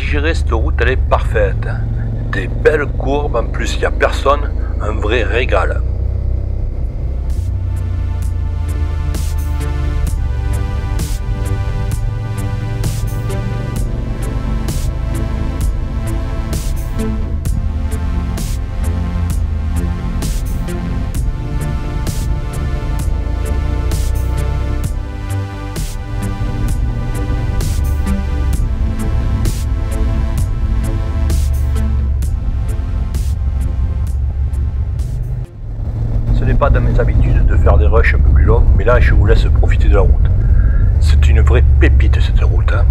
digérer cette route, elle est parfaite. Des belles courbes, en plus il n'y a personne, un vrai régal. Pas dans mes habitudes de faire des rushs un peu plus longs, mais là je vous laisse profiter de la route. C'est une vraie pépite cette route, hein.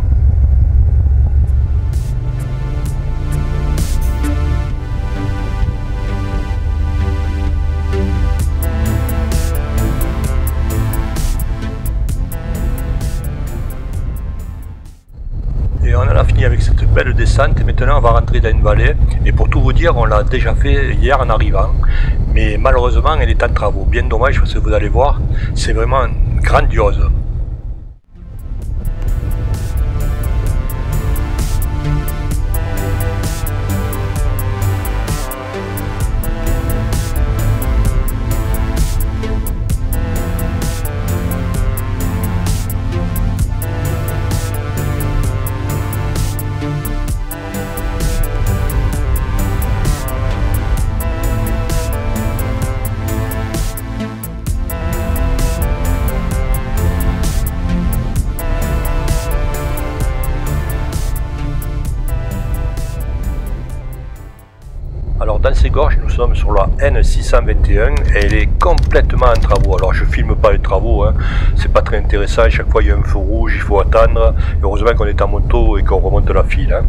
Et on en a fini avec cette belle descente et maintenant on va rentrer dans une vallée et pour tout vous dire on l'a déjà fait hier en arrivant mais malheureusement elle est en travaux, bien dommage parce que vous allez voir c'est vraiment grandiose. Alors dans ces gorges, nous sommes sur la N621 et elle est complètement en travaux. Alors je filme pas les travaux, hein. C'est pas très intéressant, à chaque fois il y a un feu rouge, il faut attendre. Heureusement qu'on est en moto et qu'on remonte la file hein,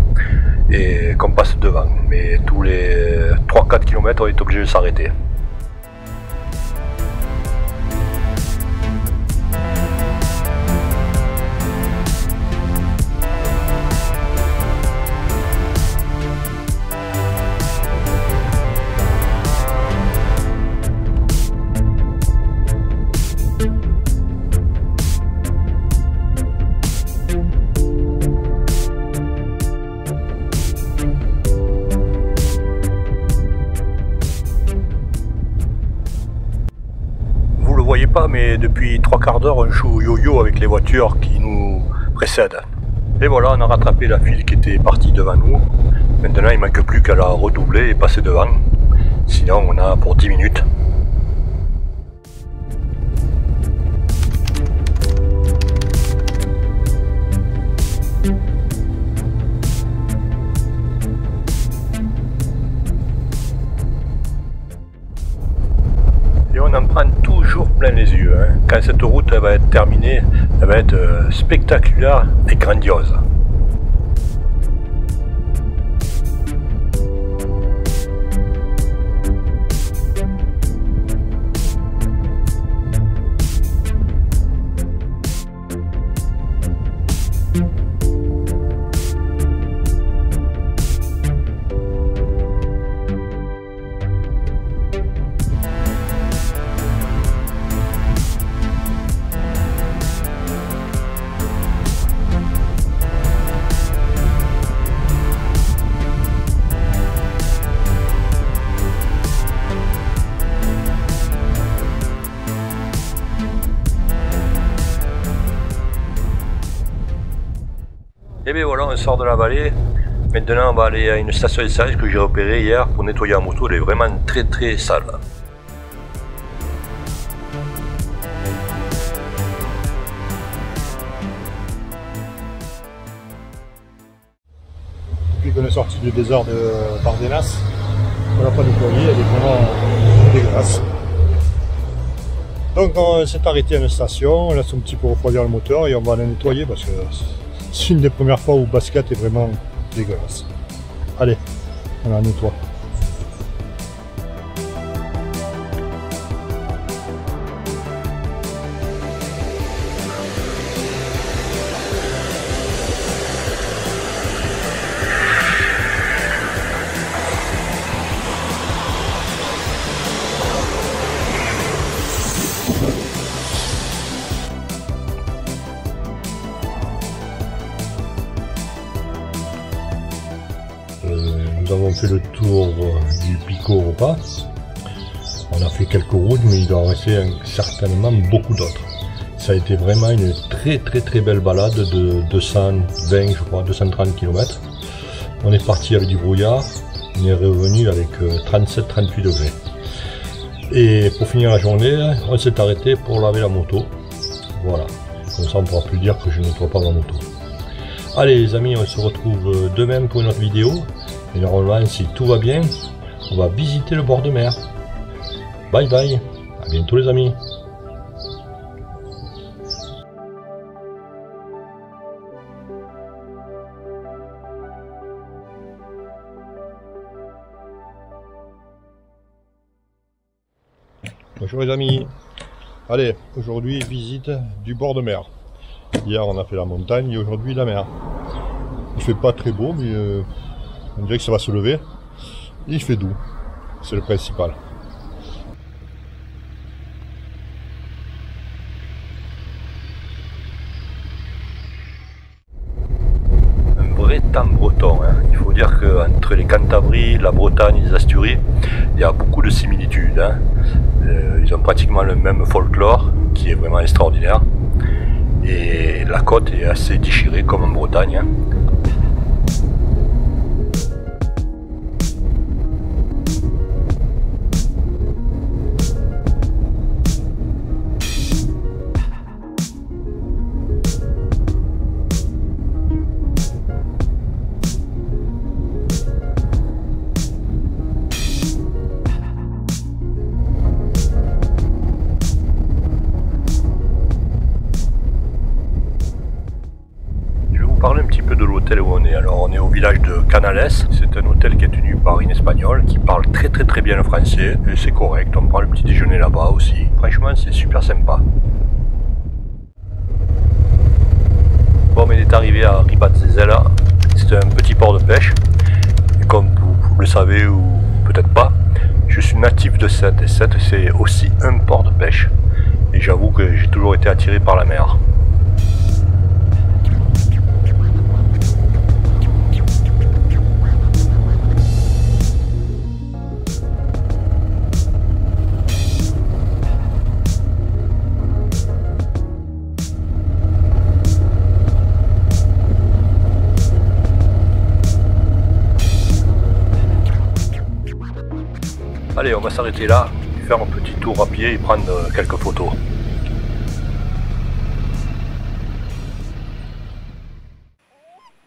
et qu'on passe devant. Mais tous les 3-4 km on est obligé de s'arrêter. Vous voyez pas mais depuis 3 quarts d'heure on joue au yo-yo avec les voitures qui nous précèdent. Et voilà on a rattrapé la file qui était partie devant nous. Maintenant il manque plus qu'à la redoubler et passer devant. Sinon on a pour 10 minutes. Et on en prend toujours plein les yeux. Hein. Quand cette route elle va être terminée, elle va être spectaculaire et grandiose. Et bien voilà, on sort de la vallée. Maintenant on va aller à une station d'essence que j'ai repérée hier pour nettoyer la moto, elle est vraiment très sale. Depuis qu'on est sorti du désert de Bardenas, on l'a pas nettoyée, elle est vraiment dégueulasse. Donc on s'est arrêté à une station, on laisse un petit peu refroidir le moteur et on va la nettoyer parce que c'est une des premières fois où basket est vraiment dégueulasse. Allez, on la nettoie. nous avons fait le tour du Pico Repas. On a fait quelques routes, mais il doit en rester certainement beaucoup d'autres. Ça a été vraiment une très belle balade de 220, je crois, 230 km. On est parti avec du brouillard, on est revenu avec 37-38 degrés. Et pour finir la journée, on s'est arrêté pour laver la moto. Voilà, comme ça on ne pourra plus dire que je ne nettoie pas ma moto. Allez les amis, on se retrouve demain pour une autre vidéo. Et normalement, si tout va bien, on va visiter le bord de mer. Bye bye, à bientôt les amis. Bonjour les amis. Allez, aujourd'hui visite du bord de mer. Hier on a fait la montagne et aujourd'hui la mer. Il fait pas très beau mais on dirait que ça va se lever. Il fait doux, c'est le principal. Un vrai temps breton, hein. Il faut dire qu'entre les Cantabries, la Bretagne et les Asturies, il y a beaucoup de similitudes. Hein. Ils ont pratiquement le même folklore qui est vraiment extraordinaire. Et la côte est assez déchirée comme en Bretagne. Hein. Parler un petit peu de l'hôtel où on est. Alors on est au village de Canales, c'est un hôtel qui est tenu par une espagnole qui parle très bien le français et c'est correct, on prend le petit déjeuner là-bas aussi. Franchement c'est super sympa. Bon, on est arrivé à Ribatzezela, c'est un petit port de pêche et comme vous le savez ou peut-être pas, je suis natif de Sète et Sète c'est aussi un port de pêche et j'avoue que j'ai toujours été attiré par la mer. Allez, on va s'arrêter là, faire un petit tour à pied et prendre quelques photos.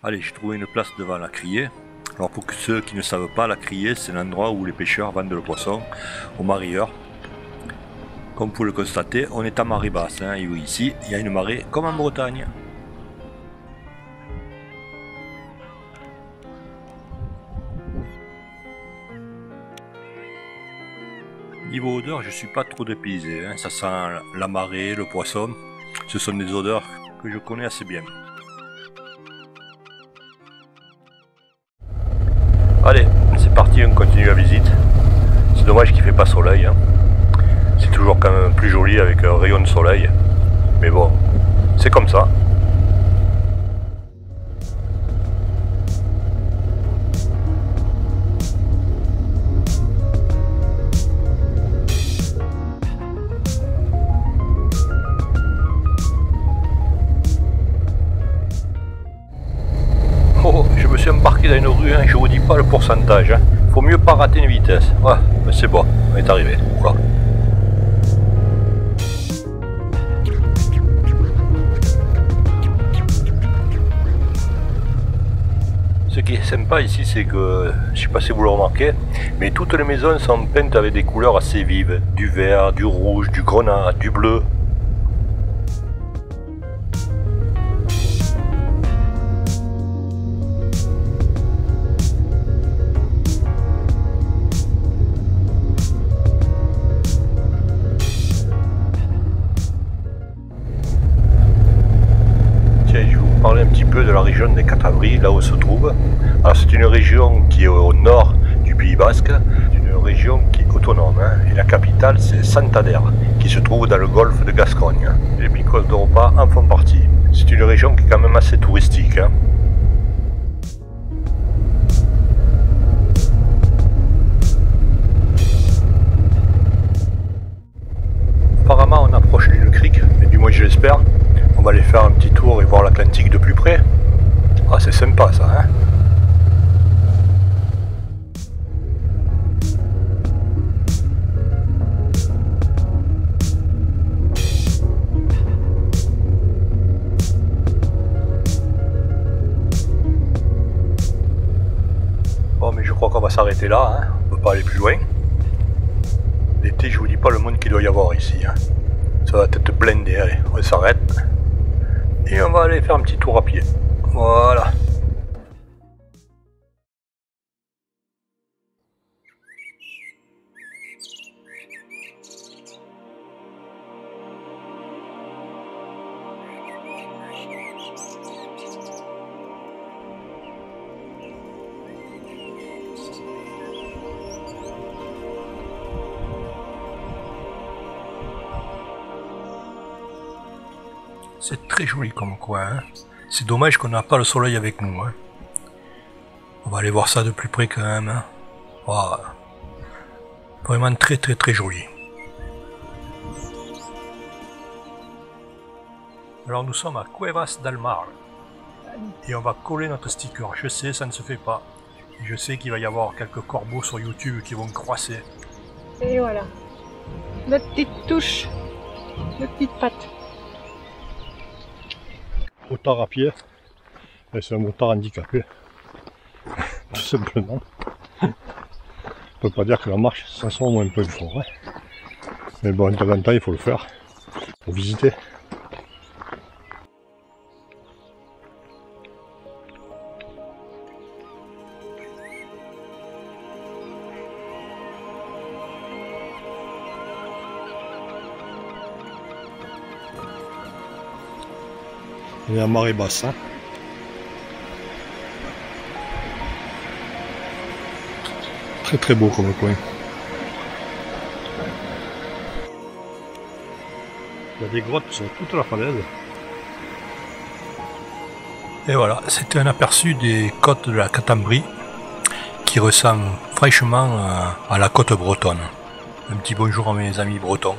Allez, j'ai trouvé une place devant la criée. Alors pour ceux qui ne savent pas, la criée c'est l'endroit où les pêcheurs vendent le poisson aux marieurs. Comme vous pouvez le constater, on est à marée basse, hein, et ici il y a une marée comme en Bretagne. Niveau odeur, je suis pas trop dépaysé, hein. Ça sent la marée, le poisson. Ce sont des odeurs que je connais assez bien. Allez, c'est parti, on continue la visite. C'est dommage qu'il fait pas soleil. Hein. C'est toujours quand même plus joli avec un rayon de soleil. Mais bon, c'est comme ça. Je me suis embarqué dans une rue, hein, je vous dis pas le pourcentage, hein. Faut mieux pas rater une vitesse. Ouais, mais c'est bon, on est arrivé. Voilà. Ce qui est sympa ici, c'est que, je sais pas si vous le remarquez, mais toutes les maisons sont peintes avec des couleurs assez vives, du vert, du rouge, du grenat, du bleu. Parler un petit peu de la région des Cantabries, là où on se trouve. Alors c'est une région qui est au nord du Pays Basque, c'est une région qui est autonome, hein, et la capitale c'est Santander, qui se trouve dans le golfe de Gascogne. Les Picos d'Europa en font partie. C'est une région qui est quand même assez touristique. Hein. aller faire un petit tour et voir l'Atlantique de plus près. Ah, c'est sympa ça, hein. Bon, mais je crois qu'on va s'arrêter là, hein. On peut pas aller plus loin. L'été, je vous dis pas le monde qu'il doit y avoir ici, hein. Ça va être blindé. Allez, on s'arrête. Et on va aller faire un petit tour à pied. Voilà. C'est très joli comme coin, hein. C'est dommage qu'on n'a pas le soleil avec nous, hein. On va aller voir ça de plus près quand même, hein. Voilà. Vraiment très très très joli. Alors nous sommes à Cuevas del Mar. Et on va coller notre sticker. Je sais, ça ne se fait pas. Et je sais qu'il va y avoir quelques corbeaux sur YouTube qui vont croisser. Et voilà. Notre petite touche. Notre petite patte. Motard à pied, c'est un motard handicapé, tout simplement. On peut pas dire que la marche, ça soit au moins un peu fort, hein. Mais bon, de temps en temps, il faut le faire pour visiter. On est à marée basse, hein. Très très beau comme coin. Il y a des grottes sur toute la falaise. Et voilà, c'était un aperçu des côtes de la Catambrie qui ressemble fraîchement à la côte bretonne. Un petit bonjour à mes amis bretons.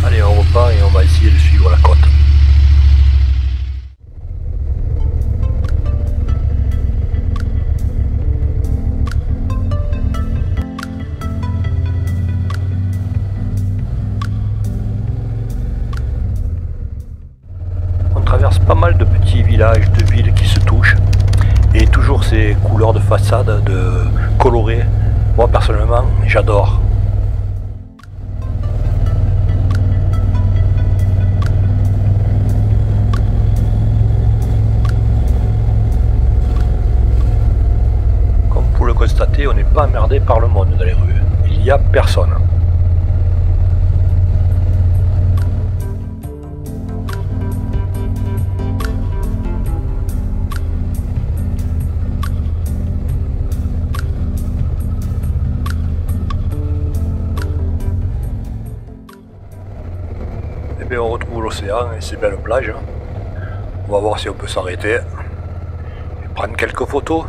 Allez, on repart et on va essayer de suivre la côte. On traverse pas mal de petits villages, de villes qui se touchent. Et toujours ces couleurs de façade colorées. Moi personnellement, j'adore. Constater, on n'est pas emmerdé par le monde dans les rues. Il n'y a personne. Et bien on retrouve l'océan et ses belles plages. On va voir si on peut s'arrêter et prendre quelques photos.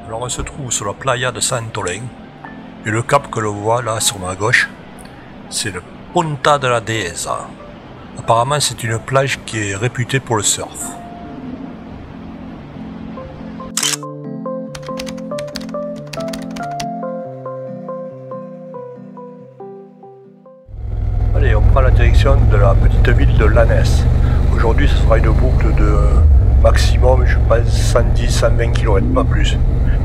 Alors on se trouve sur la playa de Santolén et le cap que l'on voit là sur ma gauche, c'est le Punta de la Dehesa. Apparemment c'est une plage qui est réputée pour le surf. Allez, on prend la direction de la petite ville de Lanès. Aujourd'hui ce sera une boucle de maximum, je pense, 110-120 km, pas plus.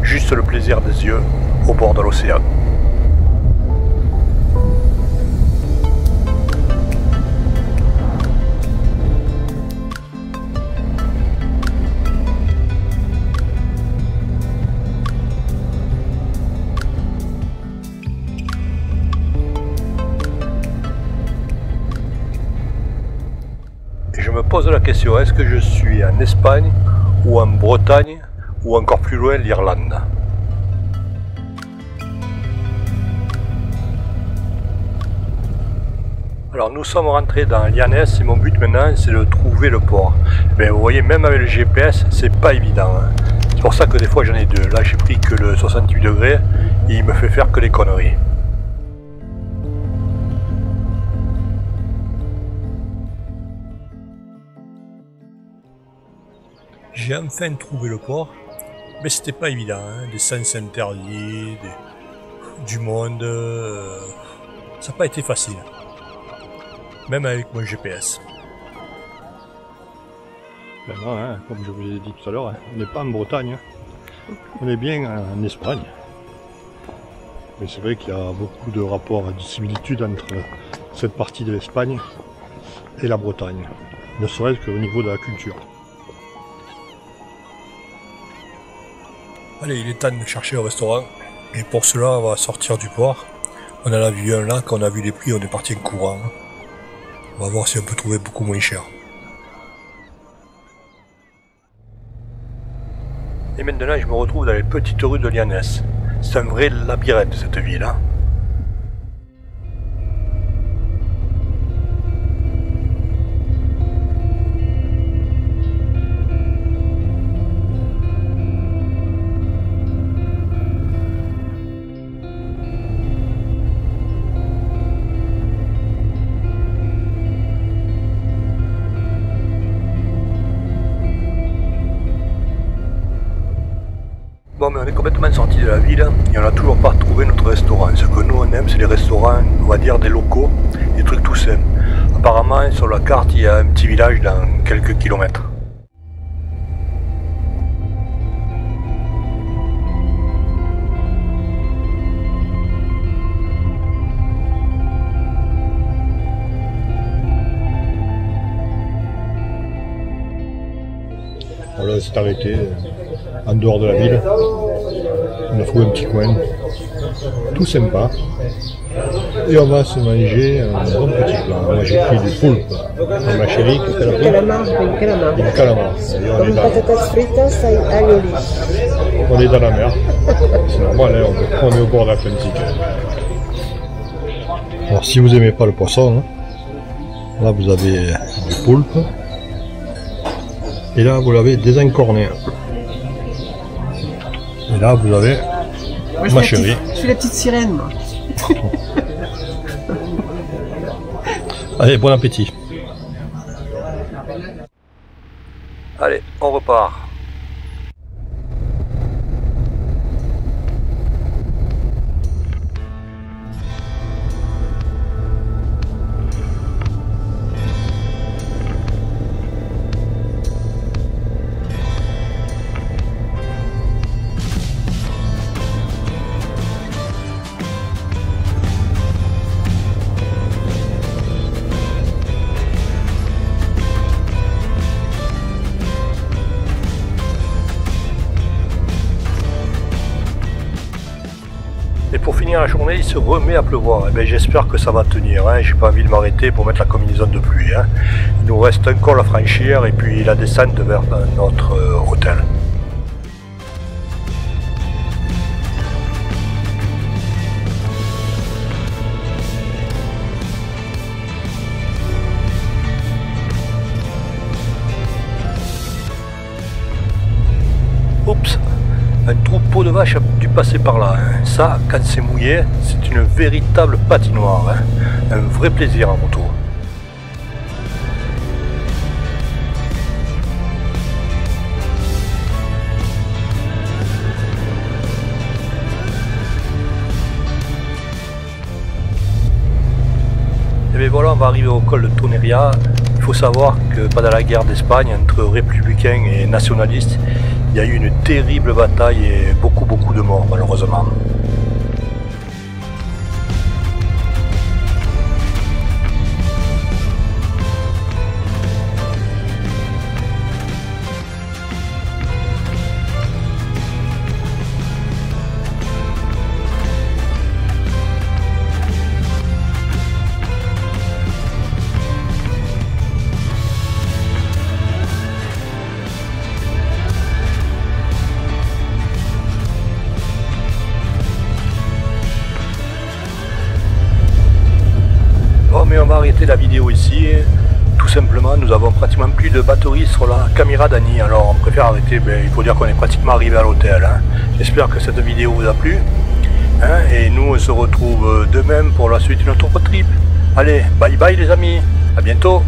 Juste le plaisir des yeux au bord de l'océan. Et je me pose la question, est-ce que je suis en Espagne ou en Bretagne ou encore plus loin l'Irlande? Alors nous sommes rentrés dans Llanes et mon but maintenant c'est de trouver le port. Mais vous voyez, même avec le GPS c'est pas évident. Hein. C'est pour ça que des fois j'en ai deux. Là j'ai pris que le 68 degrés et il me fait faire que des conneries. J'ai enfin trouvé le port, mais c'était pas évident. Hein. Des sens interdits, du monde, ça n'a pas été facile. Même avec mon GPS. Ben non, hein, comme je vous ai dit tout à l'heure, hein, on n'est pas en Bretagne, hein. On est bien en Espagne. Mais c'est vrai qu'il y a beaucoup de rapports de similitudes entre cette partie de l'Espagne et la Bretagne, ne serait-ce qu'au niveau de la culture. Allez, il est temps de chercher au restaurant. Et pour cela, on va sortir du port. On en a vu un là, quand on a vu les prix, on est parti en courant. On va voir si on peut trouver beaucoup moins cher. Et maintenant, je me retrouve dans les petites rues de Llanes. C'est un vrai labyrinthe cette ville. Hein. Bon, mais on est complètement sorti de la ville et on n'a toujours pas trouvé notre restaurant. Ce que nous on aime, c'est les restaurants, on va dire des locaux, des trucs tout simples. Apparemment, sur la carte, il y a un petit village dans quelques kilomètres. Voilà, c'est arrêté en dehors de la ville. On a trouvé un petit coin, tout sympa. Et on va se manger un bon petit plat. Moi j'ai pris du poulpe. Et ma chérie, qu'est-ce qu'elle a pris? Calamar. Du calamar. Et Con patatas fritas al olive. on est dans la mer. C'est normal, hein, on est au bord de l'Atlantique. Alors si vous aimez pas le poisson, hein, là vous avez du poulpe. Et là vous l'avez désencorné. Et là vous avez ma chérie. Je suis la petite sirène, moi. Allez, bon appétit. Allez, on repart. Et pour finir la journée, il se remet à pleuvoir. Et j'espère que ça va tenir. Hein. J'ai pas envie de m'arrêter pour mettre la combinaison de pluie. Hein. Il nous reste un col à franchir et puis la descente vers notre hôtel. Oups! Un troupeau de vaches a dû passer par là. Hein. Ça, quand c'est mouillé, c'est une véritable patinoire. Hein. Un vrai plaisir en moto. Et bien voilà, on va arriver au col de Toneria. Il faut savoir que pendant la guerre d'Espagne, entre républicains et nationalistes, il y a eu une terrible bataille et beaucoup de morts malheureusement. la vidéo ici. Tout simplement, nous avons pratiquement plus de batterie sur la caméra d'Annie. Alors on préfère arrêter, il faut dire qu'on est pratiquement arrivé à l'hôtel. Hein. J'espère que cette vidéo vous a plu. Hein, et nous on se retrouve demain pour la suite de notre road trip. Allez, bye bye les amis, à bientôt.